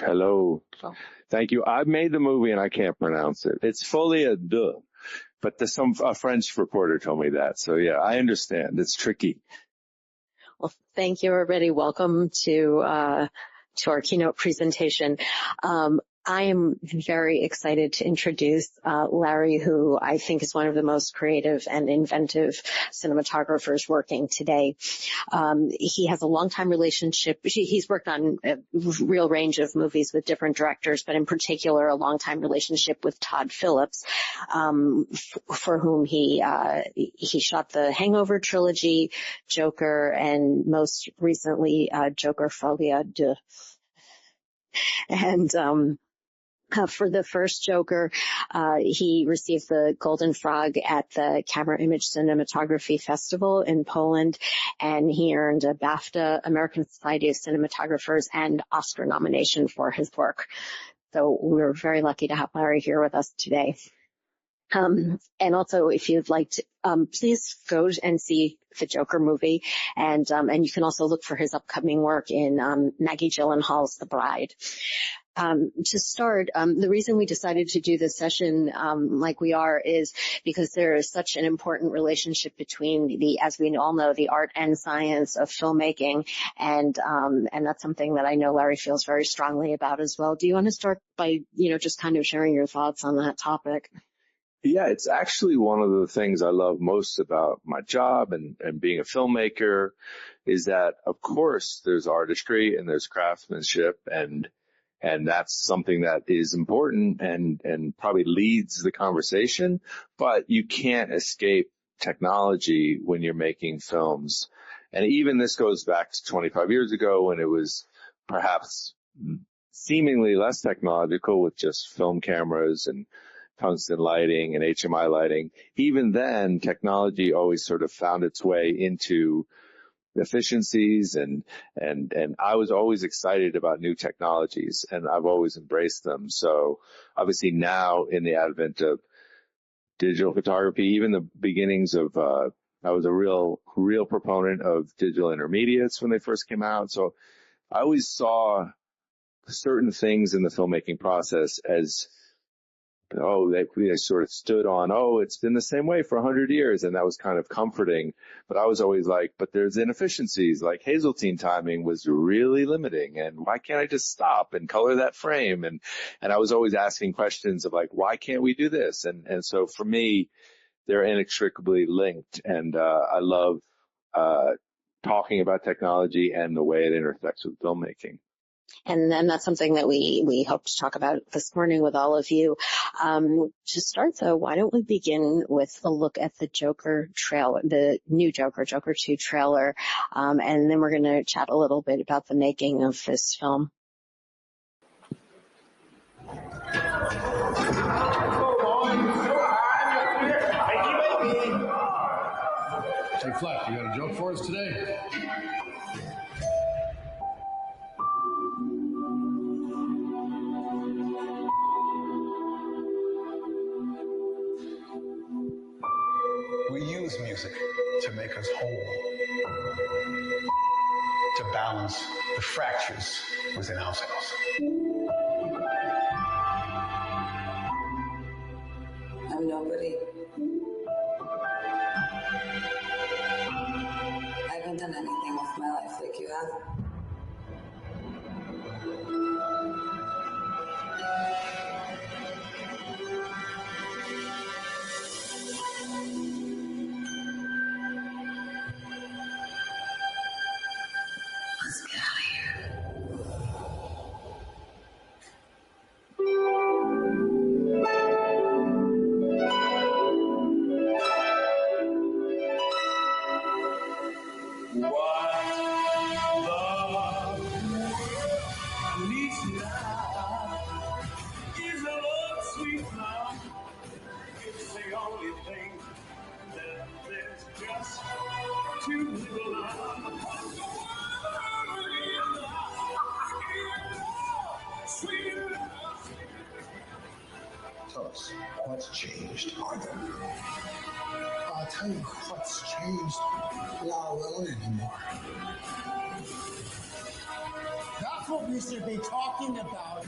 Hello. Oh. Thank you. I made the movie and I can't pronounce it. It's Folie à Deux, but a French reporter told me that. So yeah, I understand. It's tricky. Well, thank you, everybody. Welcome to our keynote presentation. I am very excited to introduce Larry, who I think is one of the most creative and inventive cinematographers working today. He has a long-time relationship. He's worked on a real range of movies with different directors, but in particular, a long-time relationship with Todd Phillips, for whom he shot the Hangover trilogy, Joker, and most recently, Joker Folie à Deux. And for the first Joker, he received the Golden Frog at the Camera Image Cinematography Festival in Poland, and he earned a BAFTA, American Society of Cinematographers, and Oscar nomination for his work. So we're very lucky to have Larry here with us today. And also, if you'd like to, please go and see the Joker movie, and you can also look for his upcoming work in Maggie Gyllenhaal's The Bride. To start, the reason we decided to do this session like we are is because there is such an important relationship between as we all know, the art and science of filmmaking, and that's something that I know Larry feels very strongly about as well. Do you want to start by, just kind of sharing your thoughts on that topic? Yeah, it's actually one of the things I love most about my job and being a filmmaker is that, of course, there's artistry and there's craftsmanship, and that's something that is important and probably leads the conversation, but you can't escape technology when you're making films. And even this goes back to 25 years ago when it was perhaps seemingly less technological with just film cameras and tungsten lighting and HMI lighting. Even then, technology always sort of found its way into efficiencies, and I was always excited about new technologies, and I've always embraced them. So obviously now, in the advent of digital photography, even the beginnings of I was a real proponent of digital intermediates when they first came out. So I always saw certain things in the filmmaking process as they sort of stood on, it's been the same way for 100 years. And that was kind of comforting. But I was always like, but there's inefficiencies, like Hazeltine timing was really limiting. And why can't I just stop and color that frame? And I was always asking questions of like, why can't we do this? And so for me, they're inextricably linked. And I love talking about technology and the way it intersects with filmmaking. And that's something that we hope to talk about this morning with all of you. To start, though, why don't we begin with a look at the Joker trailer, the new Joker 2 trailer, and then we're going to chat a little bit about the making of this film. Hey, Fleck, you got a joke for us today? We use music to make us whole, to balance the fractures within ourselves. I'm nobody. I haven't done anything with my life like you have. Let's get out of here. Tell us, what's changed, Arthur? I'll tell you what's changed. Not alone anymore. Not what we should be talking about.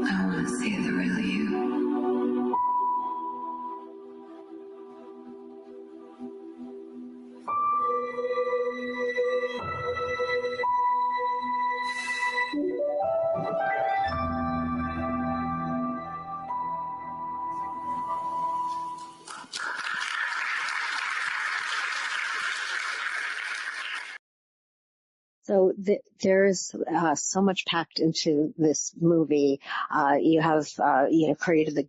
I want to see the real you. So there's so much packed into this movie. You have created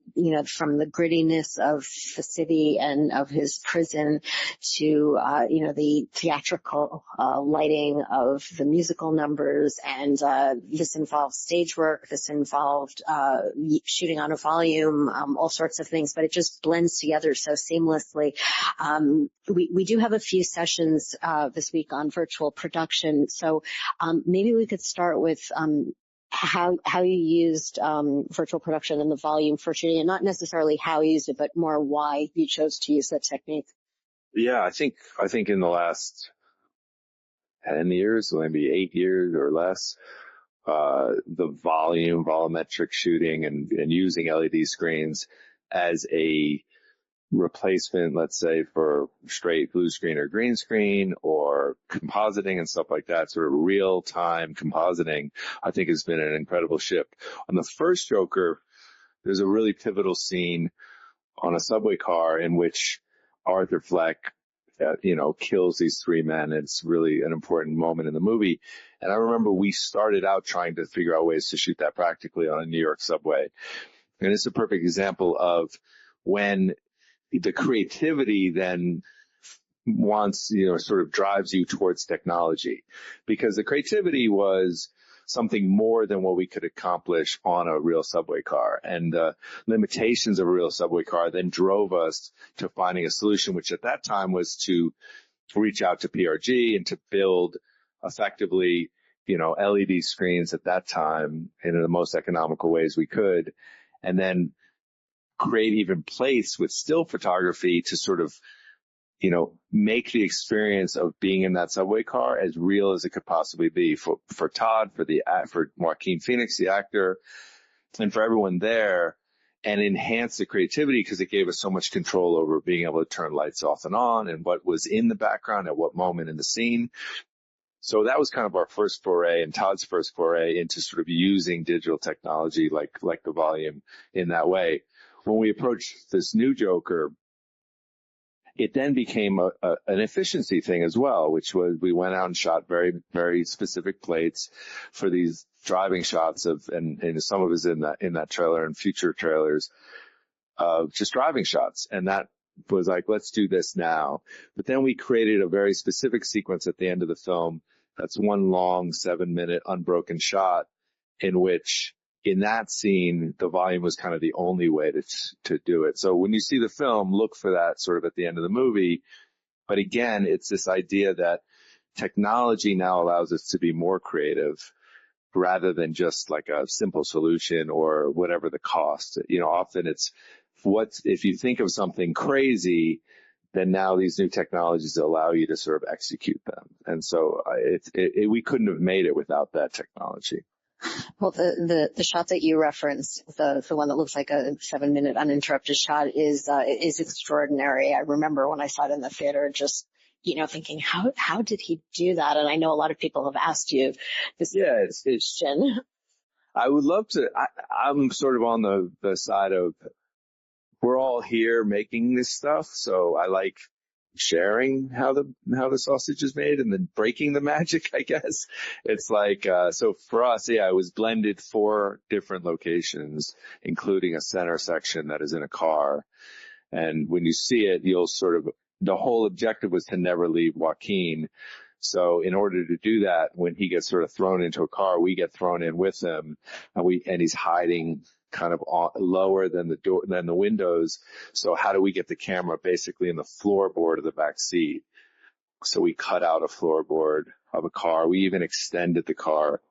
from the grittiness of the city and of his prison to the theatrical lighting of the musical numbers, and this involved stage work. This involved shooting on a volume, all sorts of things, but it just blends together so seamlessly. We do have a few sessions this week on virtual production. So maybe we could start with how you used virtual production and the volume for shooting, and not necessarily how you used it, but more why you chose to use that technique. Yeah, I think in the last 10 years, maybe 8 years or less, the volumetric shooting and using LED screens as a replacement, let's say, for straight blue screen or green screen or compositing and stuff like that, sort of real-time compositing, I think has been an incredible shift. On the first Joker, there's a really pivotal scene on a subway car in which Arthur Fleck, kills these three men. It's really an important moment in the movie. And I remember we started out trying to figure out ways to shoot that practically on a New York subway. And it's a perfect example of when the creativity then sort of drives you towards technology, because the creativity was something more than what we could accomplish on a real subway car. And the limitations of a real subway car then drove us to finding a solution, which at that time was to reach out to PRG and to build effectively, LED screens at that time in the most economical ways we could. And then create even place with still photography to sort of, make the experience of being in that subway car as real as it could possibly be for Todd, for Joaquin Phoenix, the actor, and for everyone there, and enhance the creativity because it gave us so much control over being able to turn lights off and on and what was in the background at what moment in the scene. So that was kind of our first foray and Todd's first foray into sort of using digital technology like the volume in that way. When we approached this new Joker, it then became an efficiency thing as well, which was we went out and shot very, very specific plates for these driving shots and some of it is in that trailer and future trailers of just driving shots. And that was like, let's do this now. But then we created a very specific sequence at the end of the film. That's one long 7-minute unbroken shot in which in that scene, the volume was kind of the only way to do it. So when you see the film, look for that sort of at the end of the movie. But again, it's this idea that technology now allows us to be more creative rather than just like a simple solution or whatever the cost. Often it's if you think of something crazy, then now these new technologies allow you to sort of execute them. And so we couldn't have made it without that technology. Well, the shot that you referenced, the one that looks like a 7-minute uninterrupted shot is extraordinary. I remember when I saw it in the theater, just, thinking, how did he do that? And I know a lot of people have asked you this question. I would love to, I'm sort of on the side of, we're all here making this stuff. So I like sharing how the sausage is made and then breaking the magic, I guess. It's like, so for us, it was blended 4 different locations, including a center section that is in a car. And when you see it, you'll sort of, the whole objective was to never leave Joaquin. So in order to do that, when he gets sort of thrown into a car, we get thrown in with him and he's hiding kind of lower than the windows. So how do we get the camera basically in the floorboard of the back seat? So we cut out a floorboard of a car. We even extended the car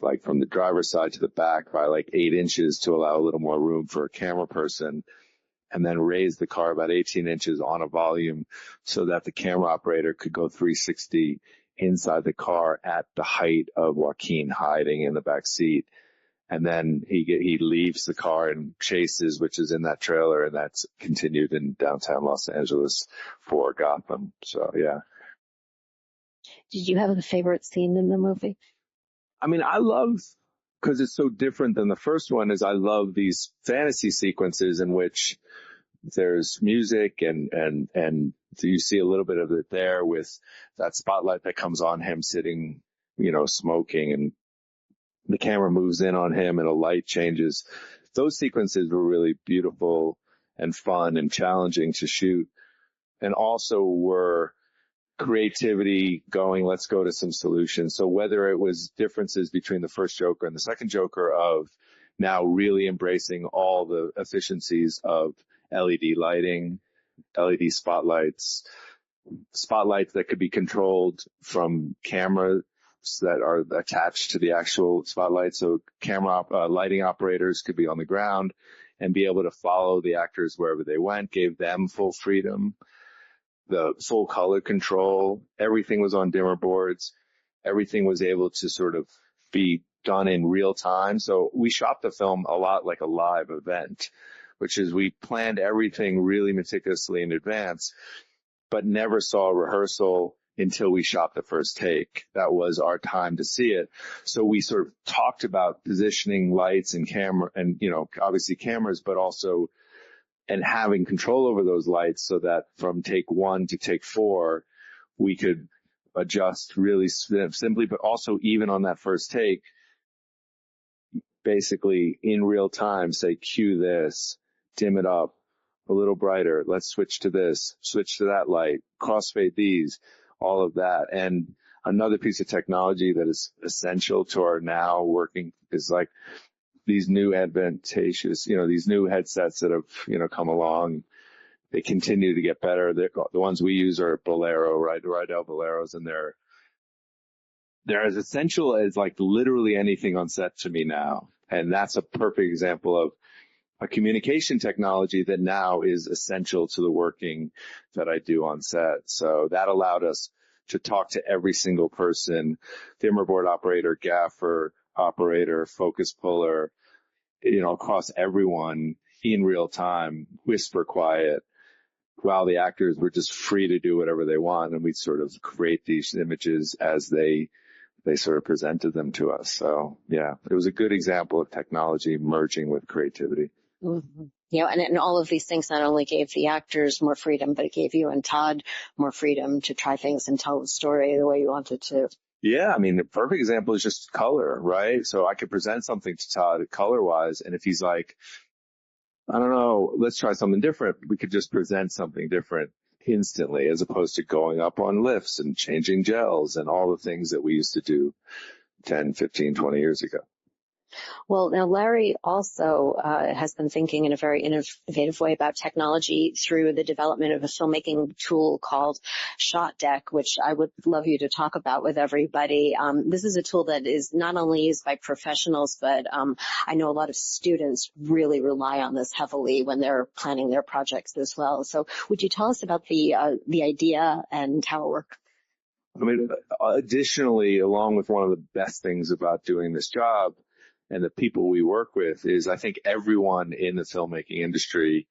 like from the driver's side to the back by like 8 inches to allow a little more room for a camera person, and then raise the car about 18 inches on a volume so that the camera operator could go 360 inside the car at the height of Joaquin hiding in the back seat. And then he leaves the car and chases, which is in that trailer, and that's continued in downtown Los Angeles for Gotham. So, yeah. Did you have a favorite scene in the movie? I mean, I love, because it's so different than the first one, is I love these fantasy sequences in which there's music and so you see a little bit of it there with that spotlight that comes on him sitting, smoking, and the camera moves in on him and a light changes. Those sequences were really beautiful and fun and challenging to shoot, and also were creativity going, let's go to some solutions. So whether it was differences between the first Joker and the second Joker of now really embracing all the efficiencies of LED lighting, LED spotlights that could be controlled from cameras that are attached to the actual spotlight. So lighting operators could be on the ground and be able to follow the actors wherever they went, gave them full freedom, the full color control. Everything was on dimmer boards. Everything was able to sort of be done in real time. So we shot the film a lot like a live event, which is we planned everything really meticulously in advance, but never saw a rehearsal until we shot the first take. That was our time to see it. So we sort of talked about positioning lights and camera and, obviously cameras, but also, and having control over those lights so that from take 1 to take 4, we could adjust really simply, but also even on that first take, basically in real time, say, cue this, dim it up a little brighter. Let's switch to this, switch to that light, crossfade these, all of that. And another piece of technology that is essential to our now working is like these new advantageous, these new headsets that have, come along. They continue to get better. The ones we use are Bolero, Rydell Boleros, and they're as essential as like literally anything on set to me now. And that's a perfect example of a communication technology that now is essential to the working that I do on set. So that allowed us to talk to every single person, dimmer board operator, gaffer, operator, focus puller, across everyone in real time, whisper quiet, while the actors were just free to do whatever they want. And we'd sort of create these images as they sort of presented them to us. So yeah, it was a good example of technology merging with creativity. Mm-hmm. And all of these things not only gave the actors more freedom, but it gave you and Todd more freedom to try things and tell the story the way you wanted to. Yeah, I mean, the perfect example is just color, right? So I could present something to Todd color-wise, and if he's like, I don't know, let's try something different, we could just present something different instantly, as opposed to going up on lifts and changing gels and all the things that we used to do 10, 15, 20 years ago. Well, now Larry also has been thinking in a very innovative way about technology through the development of a filmmaking tool called Shot Deck, which I would love you to talk about with everybody. This is a tool that is not only used by professionals, but I know a lot of students really rely on this heavily when they're planning their projects as well. So would you tell us about the idea and how it works? I mean, additionally, along with one of the best things about doing this job and the people we work with is I think everyone in the filmmaking industry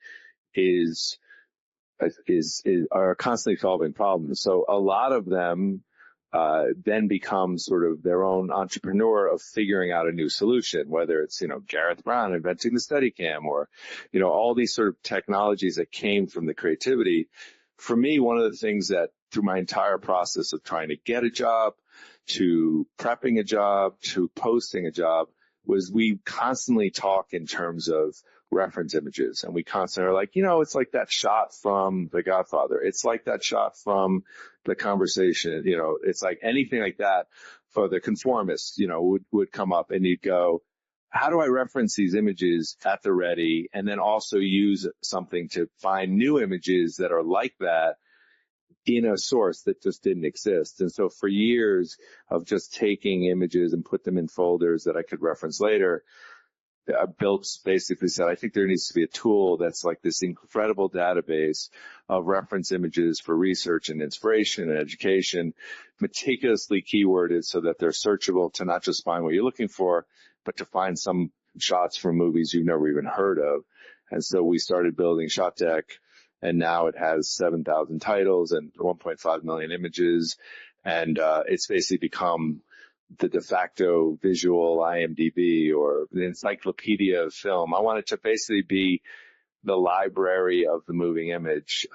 are constantly solving problems. So a lot of them then become sort of their own entrepreneur of figuring out a new solution, whether it's, Gareth Brown inventing the Steadicam or, all these sort of technologies that came from the creativity. For me, one of the things that through my entire process of trying to get a job, to prepping a job, to posting a job, was we constantly talk in terms of reference images. And we constantly are like, it's like that shot from The Godfather. It's like that shot from The Conversation. It's like anything like that for the conformist, would come up, and you'd go, how do I reference these images at the ready and then also use something to find new images that are like that in a source that just didn't exist. And so for years of just taking images and put them in folders that I could reference later, I basically said, I think there needs to be a tool that's like this incredible database of reference images for research and inspiration and education, meticulously keyworded so that they're searchable to not just find what you're looking for, but to find some shots from movies you've never even heard of. And so we started building Shot Deck, and now it has 7,000 titles and 1.5 million images. And it's basically become the de facto visual IMDb or the encyclopedia of film. I want it to basically be the library of the moving image.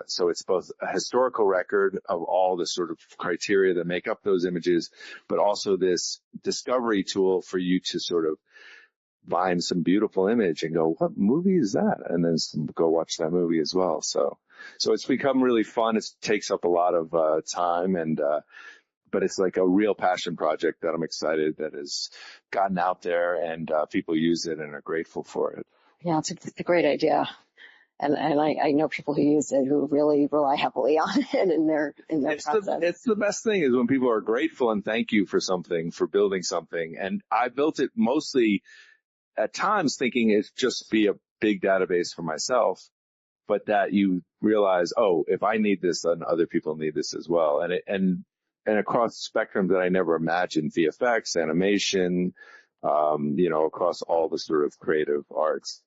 So it's both a historical record of all the sort of criteria that make up those images, but also this discovery tool for you to sort of find some beautiful image and go, what movie is that? And then go watch that movie as well. So it's become really fun. It takes up a lot of time, and but it's like a real passion project that I'm excited that has gotten out there, and people use it and are grateful for it. Yeah, it's a great idea. And I know people who use it who really rely heavily on it in their process. It's the best thing is when people are grateful and thank you for something, for building something. And I built it mostly at times thinking it'd just be a big database for myself, but that you realize, oh, if I need this, then other people need this as well. And across the spectrum that I never imagined, VFX, animation, across all the sort of creative arts.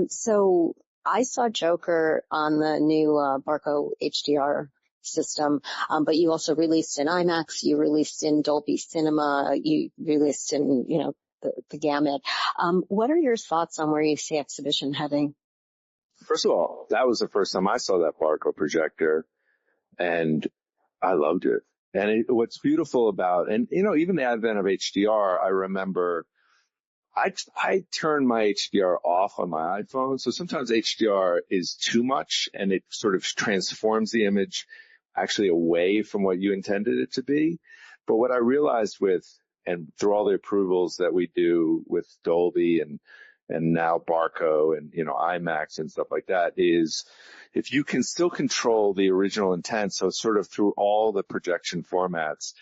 So I saw Joker on the new Barco HDR system, but you also released in IMAX, you released in Dolby Cinema, you released in, the gamut. What are your thoughts on where you see exhibition heading? First of all, that was the first time I saw that Barco projector, and I loved it. And what's beautiful about, and even the advent of HDR, I remember I turn my HDR off on my iPhone. So sometimes HDR is too much and it sort of transforms the image actually away from what you intended it to be. But what I realized and through all the approvals that we do with Dolby and now Barco and, IMAX and stuff like that, is if you can still control the original intent, so sort of through all the projection formats,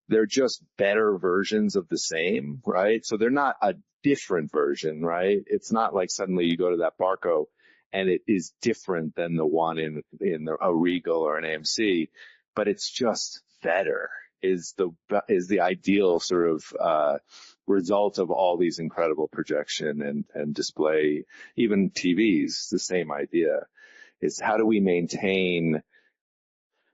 they're just better versions of the same, right? So they're not a different version, right? It's not like suddenly you go to that Barco and it is different than the one in a Regal or an AMC, but it's just better is the ideal sort of result of all these incredible projection and display, even TVs, the same idea. Is how do we maintain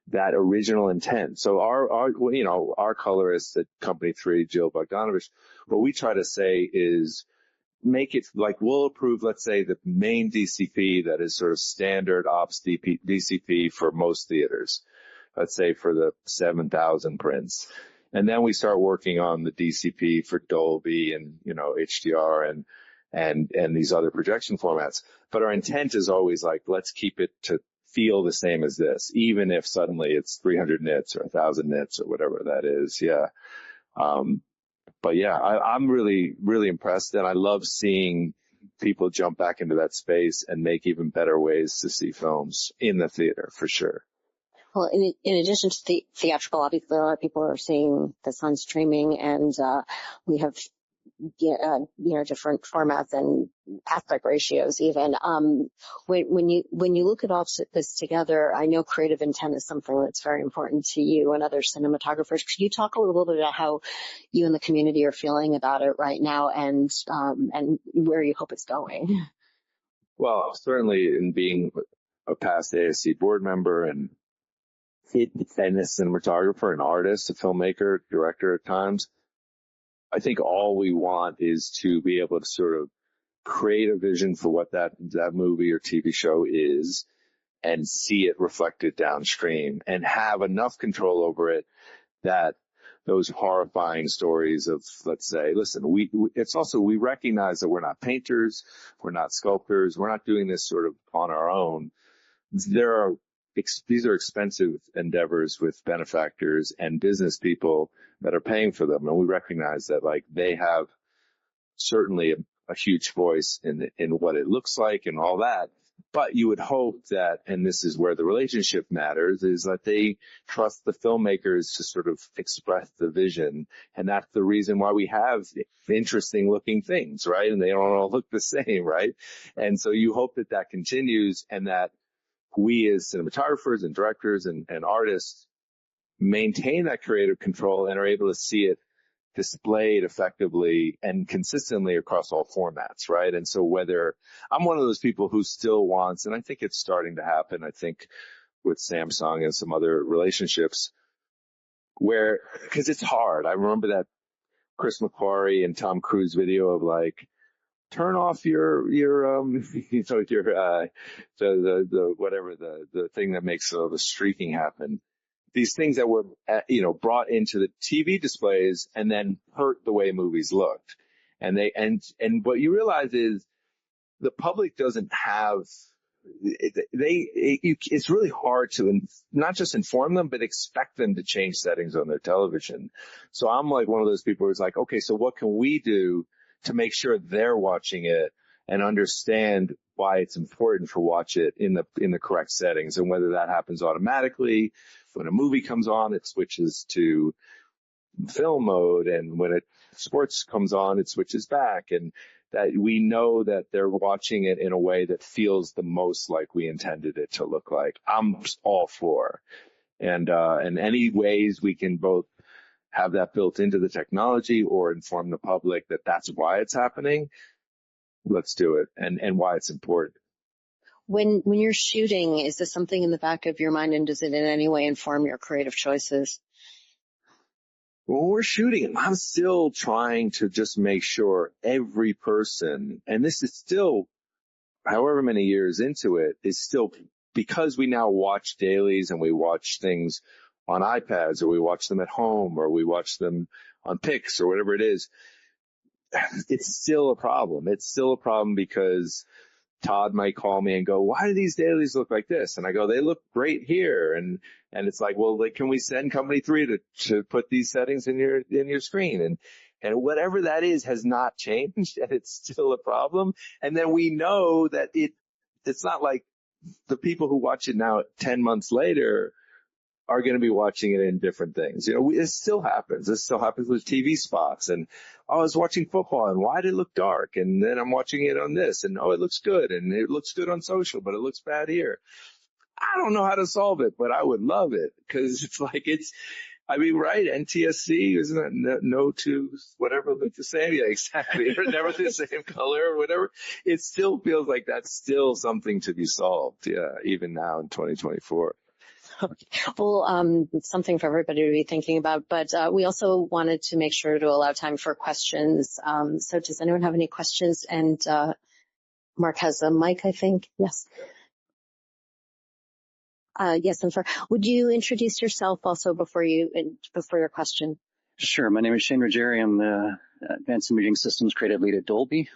that original intent? So our colorist at Company 3, Jill Bogdanovich, what we try to say is make it like we'll approve, let's say, the main DCP that is sort of standard ops DCP for most theaters, let's say for the 7,000 prints. And then we start working on the DCP for Dolby and, HDR and these other projection formats. But our intent is always like, let's keep it to feel the same as this, even if suddenly it's 300 nits or 1,000 nits or whatever that is. Yeah. But yeah, I'm really, really impressed, and I love seeing people jump back into that space and make even better ways to see films in the theater, for sure. Well, in addition to the theatrical, obviously a lot of people are seeing this on streaming, and we have different formats and aspect ratios even. When you look at all this together, I know creative intent is something that's very important to you and other cinematographers. Could you talk a little bit about how you and the community are feeling about it right now, and where you hope it's going? Well, certainly in being a past ASC board member and a cinematographer, an artist, a filmmaker, director at times, I think all we want is to be able to sort of create a vision for what that movie or TV show is and see it reflected downstream and have enough control over it that those horrifying stories of, let's say, listen, we recognize that we're not painters, we're not sculptors, we're not doing this sort of on our own. These are expensive endeavors with benefactors and business people that are paying for them. And we recognize that, like, they have certainly a huge voice in what it looks like and all that. But you would hope that, and this is where the relationship matters, is that they trust the filmmakers to sort of express the vision. And that's the reason why we have interesting looking things, right? And they don't all look the same, right? And so you hope that that continues and that we as cinematographers and directors and artists maintain that creative control and are able to see it displayed effectively and consistently across all formats, right? And so whether I'm one of those people who still wants, and I think it's starting to happen, I think with Samsung and some other relationships where, because it's hard. I remember that Chris McQuarrie and Tom Cruise video of like, turn off your you know, your the whatever the thing that makes the streaking happen. These things that were, brought into the TV displays and then hurt the way movies looked. And what you realize is the public doesn't have, it's really hard to not just inform them, but expect them to change settings on their television. So I'm like one of those people who's like, okay, so what can we do to make sure they're watching it and understand why it's important to watch it in the correct settings, and whether that happens automatically. When a movie comes on, it switches to film mode, and when sports comes on, it switches back, and that we know that they're watching it in a way that feels the most like we intended it to look like. I'm all for, and any ways we can both have that built into the technology or inform the public that that's why it's happening, let's do it, and why it's important. When you're shooting, is this something in the back of your mind, and does it in any way inform your creative choices? When we're shooting, I'm still trying to just make sure every person, and this is still however many years into it, is still, because we now watch dailies and we watch things on iPads, or we watch them at home, or we watch them on Pix or whatever it is, it's still a problem. It's still a problem because Todd might call me and go, why do these dailies look like this? And I go, they look great here. And it's like, well, can we send company 3 to put these settings in your screen? And whatever that is has not changed, and it's still a problem. And then we know that it's not like the people who watch it now 10 months later are going to be watching it in different things. It still happens. This still happens with TV spots. And, I was watching football, and why did it look dark? And then I'm watching it on this, and it looks good. And it looks good on social, but it looks bad here. I don't know how to solve it, but I would love it, because it's like right? NTSC, isn't it? No two, whatever, look the same. Yeah, exactly. They're never the same color or whatever. It still feels like that's still something to be solved. Yeah, even now in 2024. Okay. Well, something for everybody to be thinking about, but we also wanted to make sure to allow time for questions. So does anyone have any questions? And Mark has a mic, I think. Yes. Yes, and would you introduce yourself also before your question? Sure. My name is Shane Ruggieri. I'm the Advanced Imaging Systems Creative Lead at Dolby.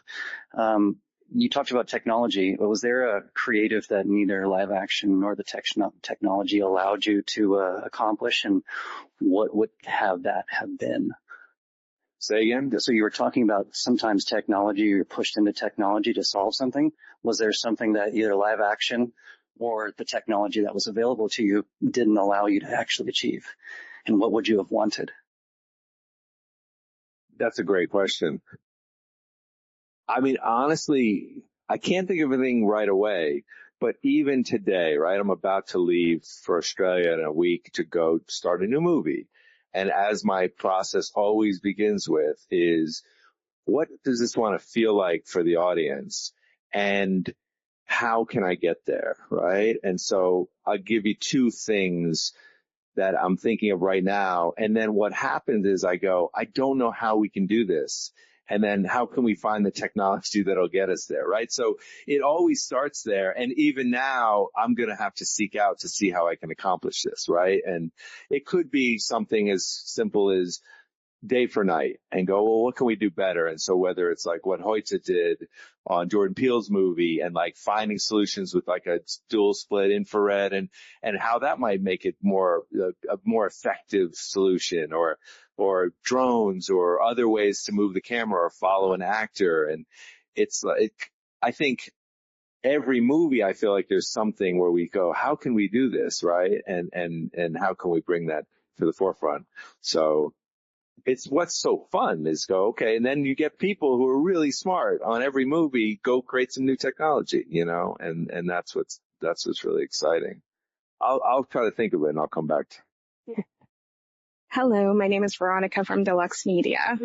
You talked about technology, but was there a creative that neither live action nor the technology allowed you to accomplish, and what would that have been? Say again? So you were talking about sometimes technology, you're pushed into technology to solve something. Was there something that either live action or the technology that was available to you didn't allow you to actually achieve? And what would you have wanted? That's a great question. I mean, honestly, I can't think of anything right away, but even today, right, I'm about to leave for Australia in a week to go start a new movie. And as my process always begins with is, what does this want to feel like for the audience? And how can I get there, right? And so I'll give you 2 things that I'm thinking of right now. And then what happens is I go, I don't know how we can do this. And then how can we find the technology that'll get us there, right? So it always starts there. And even now, I'm going to have to seek out to see how I can accomplish this, right? And it could be something as simple as day for night and go, well, what can we do better? And so whether it's like what Hoytza did on Jordan Peele's movie and like finding solutions with like a dual split infrared and how that might make it a more effective solution, or drones or other ways to move the camera or follow an actor. And it's like, I think every movie, I feel like there's something where we go, how can we do this, right? And how can we bring that to the forefront? So it's what's so fun is go, okay, and then you get people who are really smart on every movie, go create some new technology, and that's what's really exciting. I'll try to think of it and I'll come back to. Hello, my name is Veronica from Deluxe Media.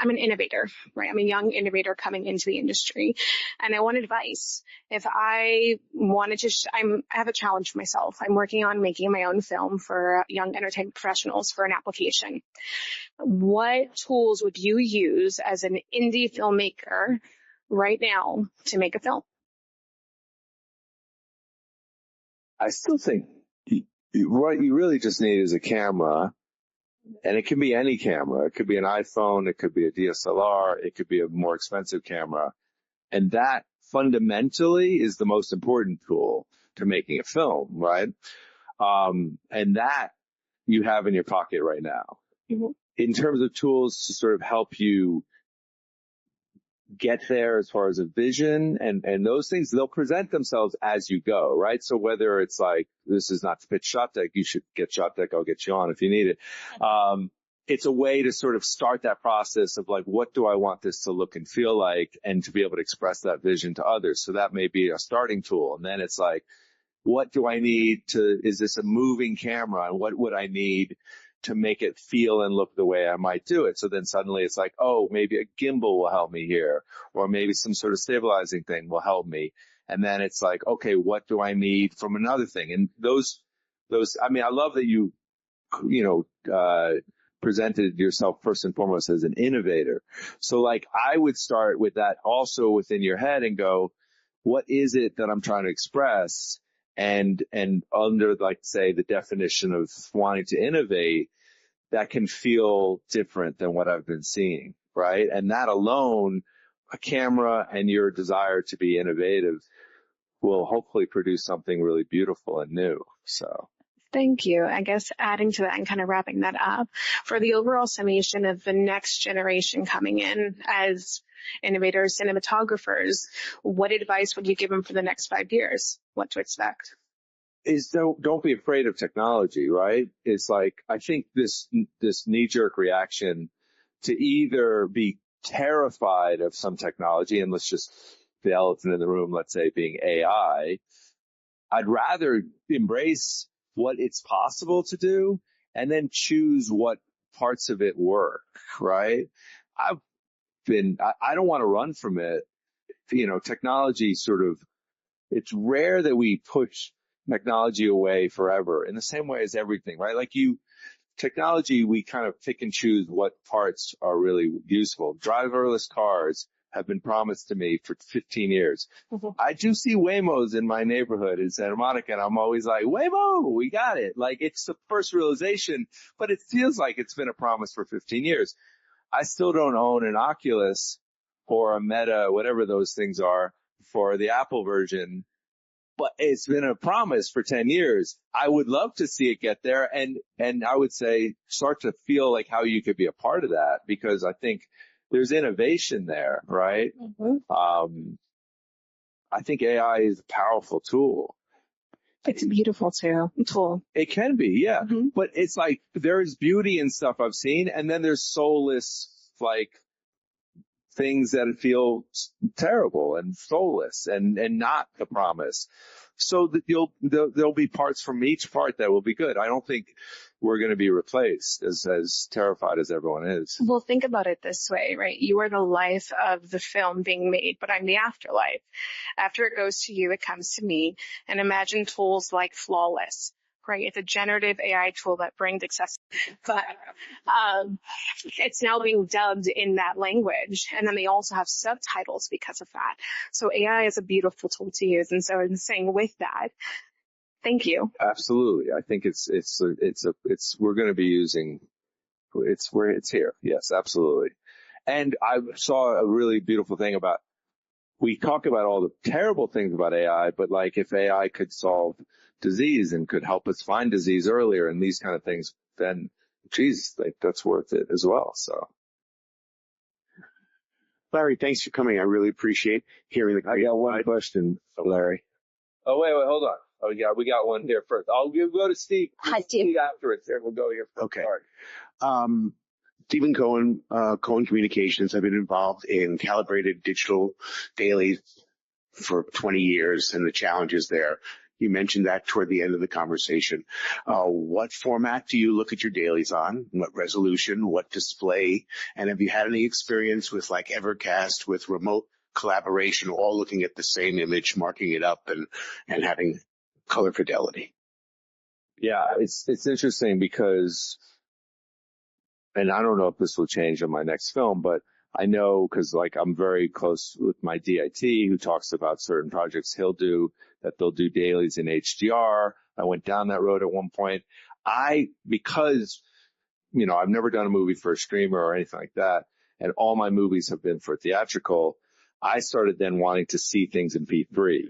I'm an innovator, right? I'm a young innovator coming into the industry, and I want advice. If I wanted to, I have a challenge for myself. I'm working on making my own film for young entertainment professionals for an application. What tools would you use as an indie filmmaker right now to make a film? I still think what you really just need is a camera. And it can be any camera. It could be an iPhone. It could be a DSLR. It could be a more expensive camera. And that fundamentally is the most important tool to making a film, right? And that you have in your pocket right now. Mm-hmm. In terms of tools to sort of help you get there as far as a vision and those things, they'll present themselves as you go, right? So whether it's like, this is not to pitch Shot Deck, you should get Shot Deck, I'll get you on if you need it. It's a way to sort of start that process of like, what do I want this to look and feel like, and to be able to express that vision to others. So that may be a starting tool. And then it's like, what do I need is this a moving camera? And what would I need to make it feel and look the way I might do it? So then suddenly it's like, oh, maybe a gimbal will help me here, or maybe some sort of stabilizing thing will help me. And then it's like, okay, what do I need from another thing? And those, I mean, I love that you presented yourself first and foremost as an innovator. So like, I would start with that also within your head and go, what is it that I'm trying to express? And under, like, say, the definition of wanting to innovate, that can feel different than what I've been seeing, right? And that alone, a camera and your desire to be innovative will hopefully produce something really beautiful and new. So. Thank you. I guess adding to that and kind of wrapping that up, for the overall summation of the next generation coming in as innovators, cinematographers, what advice would you give them for the next 5 years? What to expect? Is don't be afraid of technology, right? It's like, I think this knee-jerk reaction to either be terrified of some technology, and let's just, the elephant in the room, let's say being AI, I'd rather embrace what it's possible to do and then choose what parts of it work, right? I don't want to run from it. Technology sort of, it's rare that we push technology away forever in the same way as everything, right? Like technology, we kind of pick and choose what parts are really useful. Driverless cars have been promised to me for 15 years. Mm-hmm. I do see Waymos in my neighborhood in Santa Monica, and I'm always like, Waymo, we got it. Like, it's the first realization, but it feels like it's been a promise for 15 years. I still don't own an Oculus or a Meta, whatever those things are, for the Apple version, but it's been a promise for 10 years. I would love to see it get there, and I would say start to feel like how you could be a part of that, because I think there's innovation there, right? Mm-hmm. I think AI is a powerful tool. It's a beautiful tool. It can be, yeah. Mm-hmm. But it's like, there's beauty in stuff I've seen, and then there's soulless, like, things that feel terrible and soulless and not the promise. So that there'll be parts from each part that will be good. I don't think we're going to be replaced as terrified as everyone is. Well, think about it this way, right? You are the life of the film being made, but I'm the afterlife. After it goes to you, it comes to me. And imagine tools like Flawless, right? It's a generative AI tool that brings accessibility, but it's now being dubbed in that language. And then they also have subtitles because of that. So AI is a beautiful tool to use. And so I'm saying with that, thank you. Absolutely. I think we're going to be using, it's here. Yes, absolutely. And I saw a really beautiful thing about, we talk about all the terrible things about AI, but like, if AI could solve disease and could help us find disease earlier and these kind of things, then geez, that's worth it as well. So Larry, thanks for coming. I really appreciate hearing the. I got one question, Larry. Oh, wait, hold on. Oh, yeah, we got one here first. We'll go to Steve. Steve afterwards. There, we'll go here first. Okay. Stephen Cohen, Cohen Communications. I've been involved in calibrated digital dailies for 20 years and the challenges there. You mentioned that toward the end of the conversation. What format do you look at your dailies on? What resolution? What display? And have you had any experience with like Evercast, with remote collaboration, all looking at the same image, marking it up and having color fidelity? Yeah, it's interesting because, and I don't know if this will change in my next film, but I know because like I'm very close with my DIT who talks about certain projects he'll do that they'll do dailies in HDR. I went down that road at one point. Because, I've never done a movie for a streamer or anything like that, and all my movies have been for theatrical, I started then wanting to see things in P3,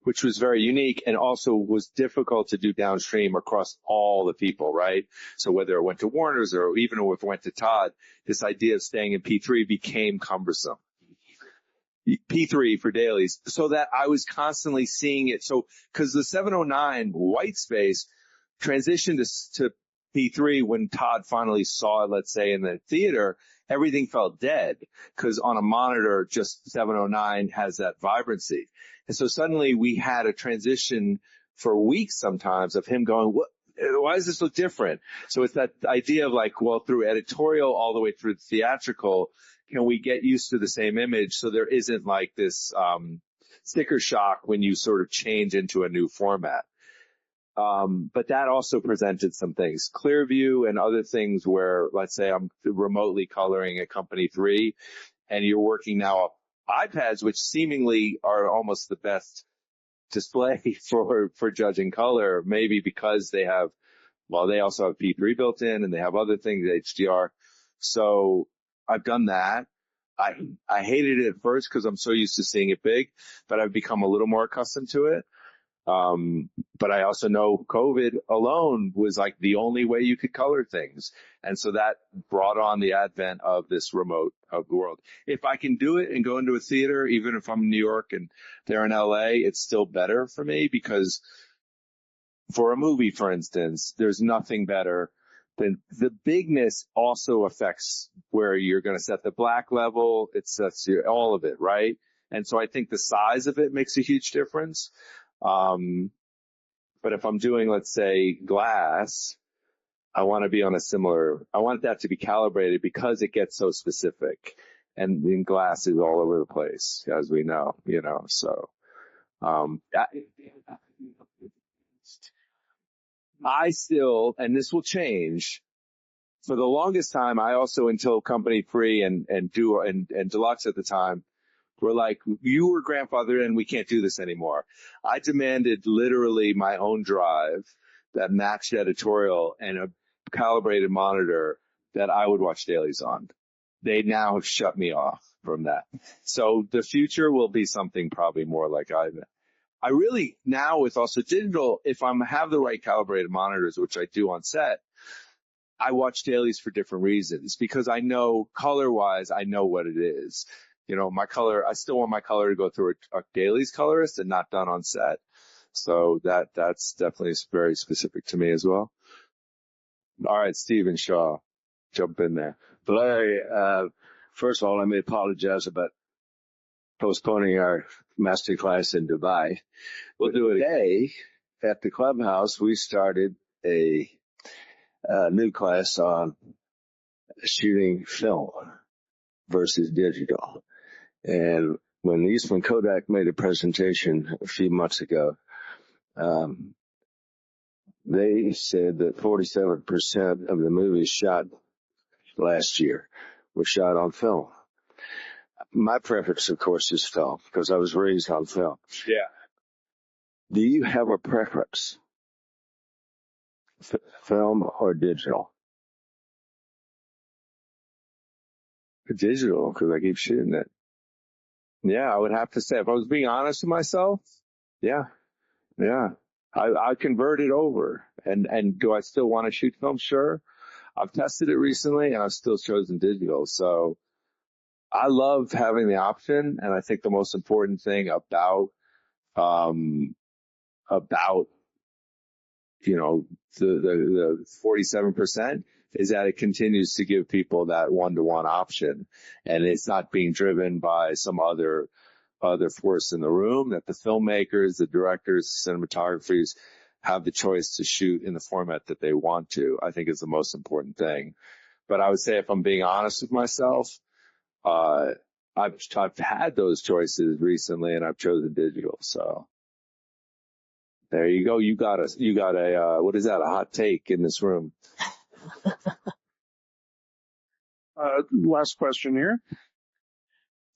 which was very unique and also was difficult to do downstream across all the people, right? So whether it went to Warner's or even if it went to Todd, this idea of staying in P3 became cumbersome. P3 for dailies, so that I was constantly seeing it. So, because the 709 white space transitioned to P3 when Todd finally saw it, let's say in the theater, everything felt dead because on a monitor, just 709 has that vibrancy. And so suddenly we had a transition for weeks sometimes of him going, why does this look different? So it's that idea of like, well, through editorial all the way through theatrical, can we get used to the same image so there isn't like this sticker shock when you sort of change into a new format. But that also presented some things, Clearview and other things where, let's say I'm remotely coloring a Company 3 and you're working now off iPads, which seemingly are almost the best display for judging color, maybe because they also have P3 built in and they have other things, HDR. So I've done that. I hated it at first because I'm so used to seeing it big, but I've become a little more accustomed to it. But I also know COVID alone was like the only way you could color things. And so that brought on the advent of this remote of the world. If I can do it and go into a theater, even if I'm in New York and they're in LA, it's still better for me because for a movie, for instance, there's nothing better than the bigness also affects where you're going to set the black level. It sets all of it, right? And so I think the size of it makes a huge difference. But if I'm doing, let's say, glass, I want that to be calibrated because it gets so specific. And in glass is all over the place, as we know, so, I still, and this will change, for the longest time, I also, until Company 3 and Deluxe at the time, were like, you were grandfathered in, we can't do this anymore. I demanded literally my own drive that matched editorial and a calibrated monitor that I would watch dailies on. They now have shut me off from that. So the future will be something probably more like I really, now with also digital, if I have the right calibrated monitors, which I do on set, I watch dailies for different reasons because I know color-wise, I know what it is. My color, I still want my color to go through a dailies colorist and not done on set. So that's definitely very specific to me as well. All right, Stephen Shaw, jump in there. Larry, first of all, let me apologize about postponing our master class in Dubai. We'll do it today at the clubhouse. We started a new class on shooting film versus digital. And when Eastman Kodak made a presentation a few months ago, they said that 47% of the movies shot last year were shot on film. My preference, of course, is film because I was raised on film. Yeah. Do you have a preference? Film or digital? Digital, because I keep shooting it. Yeah, I would have to say, if I was being honest with myself, yeah. I converted over. And do I still want to shoot film? Sure. I've tested it recently and I've still chosen digital. So I love having the option, and I think the most important thing about the 47% is that it continues to give people that one-to-one option, and it's not being driven by some other force in the room, that the filmmakers, the directors, cinematographers have the choice to shoot in the format that they want to. I think is the most important thing. But I would say, if I'm being honest with myself, I've had those choices recently, and I've chosen digital. So there you go. You got a what is that? A hot take in this room. Last question here.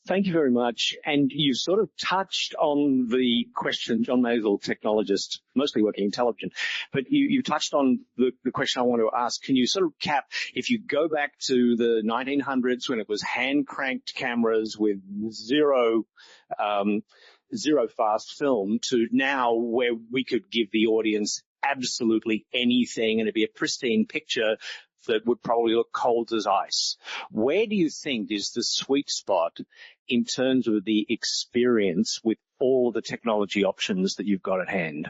Thank you very much. And you sort of touched on the question, John Mazel, technologist, mostly working in television, but you touched on the question I want to ask. Can you sort of cap, if you go back to the 1900s when it was hand-cranked cameras with zero fast film, to now where we could give the audience absolutely anything and it'd be a pristine picture that would probably look cold as ice. Where do you think is the sweet spot in terms of the experience with all the technology options that you've got at hand?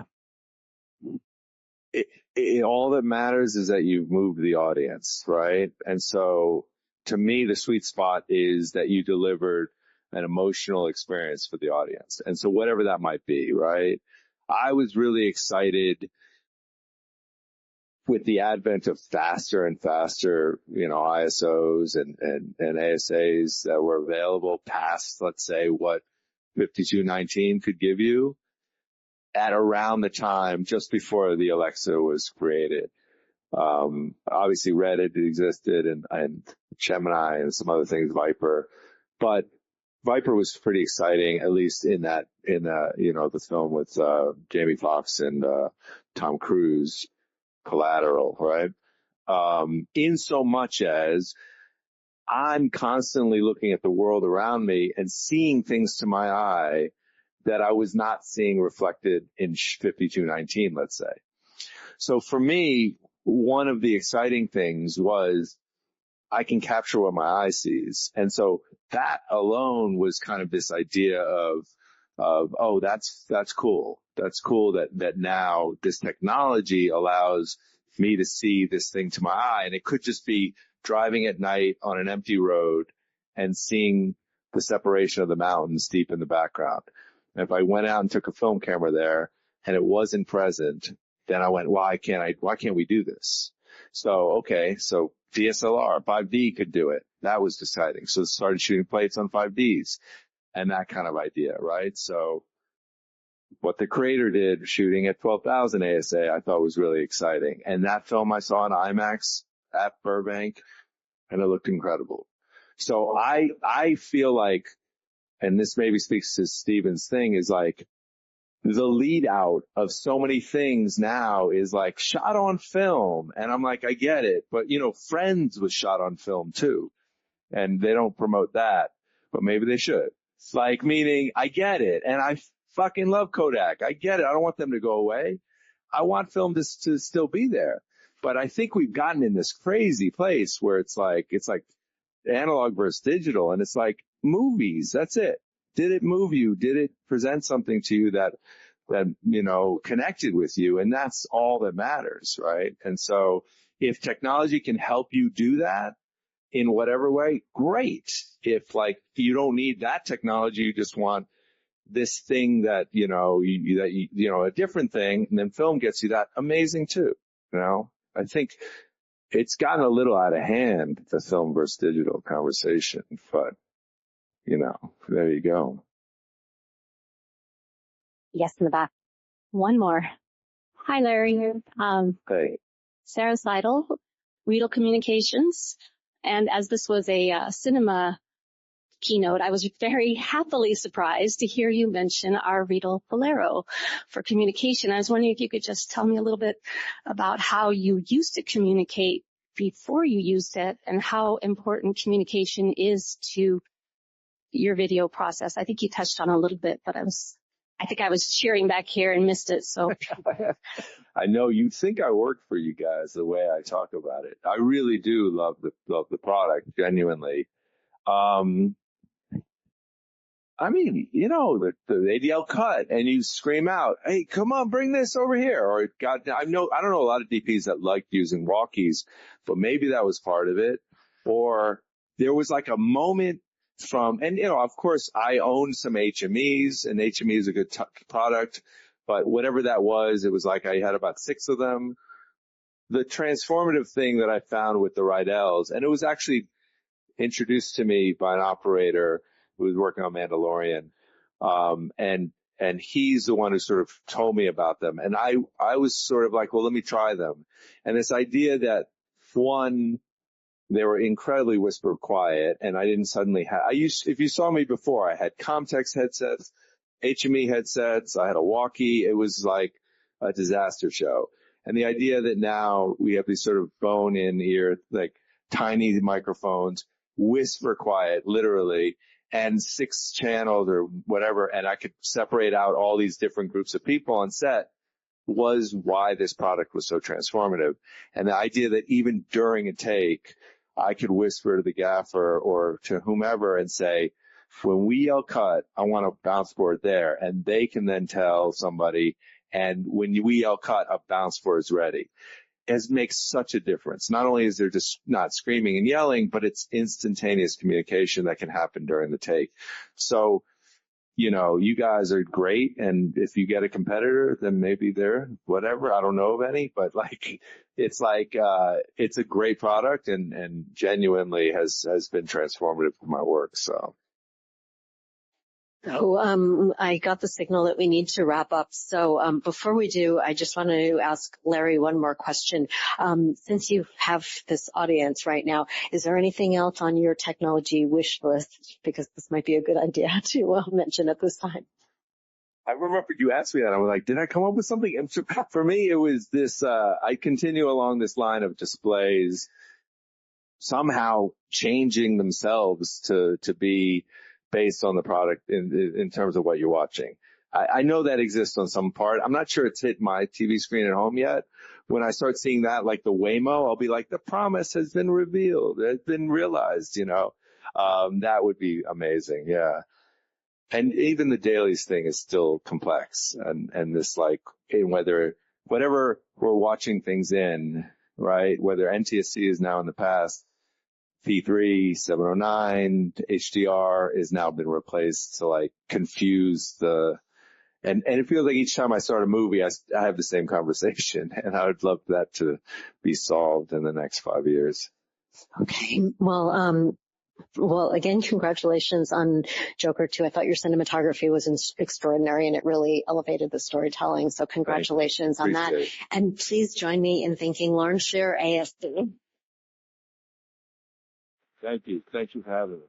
All that matters is that you've moved the audience, right? And so to me, the sweet spot is that you delivered an emotional experience for the audience. And so whatever that might be, right? I was really excited with the advent of faster and faster, ISOs and ASAs that were available past, let's say, what 5219 could give you at around the time just before the Alexa was created. Obviously Reddit existed and Gemini and some other things, Viper, but Viper was pretty exciting, at least in the film with Jamie Foxx and Tom Cruise, Collateral, right? In so much as I'm constantly looking at the world around me and seeing things to my eye that I was not seeing reflected in 5219, let's say. So for me, one of the exciting things was I can capture what my eye sees. And so that alone was kind of this idea of oh, that's cool. That's cool that now this technology allows me to see this thing to my eye. And it could just be driving at night on an empty road and seeing the separation of the mountains deep in the background. And if I went out and took a film camera there and it wasn't present, then I went, why can't we do this? So DSLR, 5D could do it. That was exciting. So I started shooting plates on 5Ds and that kind of idea, right? So what the creator did, shooting at 12,000 ASA, I thought was really exciting. And that film I saw in IMAX at Burbank, and it looked incredible. So I feel like, and this maybe speaks to Steven's thing, is like the lead out of so many things now is like shot on film. And I'm like, I get it. But, Friends was shot on film too. And they don't promote that, but maybe they should. Like, meaning, I get it. And I fucking love Kodak. I get it. I don't want them to go away. I want film to still be there. But I think we've gotten in this crazy place where it's like analog versus digital. And it's like movies. That's it. Did it move you? Did it present something to you that connected with you? And that's all that matters, right? And so if technology can help you do that in whatever way, great. If you don't need that technology, you just want this thing that, a different thing, and then film gets you that, amazing too. I think it's gotten a little out of hand, the film versus digital conversation, but there you go. Yes, in the back. One more. Hi, Larry. Hey. Sarah Seidel, Real Communications. And as this was a cinema keynote, I was very happily surprised to hear you mention our Real Bolero for communication. I was wondering if you could just tell me a little bit about how you used to communicate before you used it and how important communication is to your video process. I think you touched on a little bit, but I think I was cheering back here and missed it. So I know you'd think I work for you guys the way I talk about it. I really do love the product, genuinely. they'd yell cut and you scream out, hey, come on, bring this over here. Or God, I don't know a lot of DPs that liked using walkies, but maybe that was part of it. Or there was like a moment and of course I own some HMEs, and HME is a good product, but whatever that was, it was like I had about 6 of them. The transformative thing that I found with the Rydell's, and it was actually introduced to me by an operator who was working on Mandalorian. And he's the one who sort of told me about them. And I was sort of like, well, let me try them. And this idea that one, they were incredibly whisper quiet, and I didn't suddenly if you saw me before, I had Comtex headsets, HME headsets, I had a walkie. It was like a disaster show. And the idea that now we have these sort of bone in ear, like tiny microphones, whisper quiet, literally, and 6 channels or whatever, and I could separate out all these different groups of people on set, was why this product was so transformative. And the idea that even during a take, I could whisper to the gaffer or to whomever and say, when we yell cut, I want a bounce board there. And they can then tell somebody, and when we yell cut, a bounce board is ready. It makes such a difference. Not only is there just not screaming and yelling, but it's instantaneous communication that can happen during the take. So, you guys are great. And if you get a competitor, then maybe they're whatever. I don't know of any, but it's a great product and genuinely has been transformative for my work. So. So I got the signal that we need to wrap up. So before we do, I just want to ask Larry one more question. Since you have this audience right now, is there anything else on your technology wish list? Because this might be a good idea to mention at this time. I remember you asked me that. I was like, did I come up with something? And for me, it was this, I continue along this line of displays somehow changing themselves to be based on the product in terms of what you're watching. I know that exists on some part. I'm not sure it's hit my TV screen at home yet. When I start seeing that, like the Waymo, I'll be like, the promise has been revealed. It's been realized, that would be amazing. Yeah. And even the dailies thing is still complex. And this whatever we're watching things in, right? Whether NTSC is now in the past, P3, 709, HDR is now been replaced to confuse and it feels like each time I start a movie, I have the same conversation, and I would love that to be solved in the next 5 years. Okay. Well, again, congratulations on Joker 2. I thought your cinematography was extraordinary, and it really elevated the storytelling. So congratulations on that. And please join me in thanking Lawrence Sher, ASC. Thank you. Thank you for having me.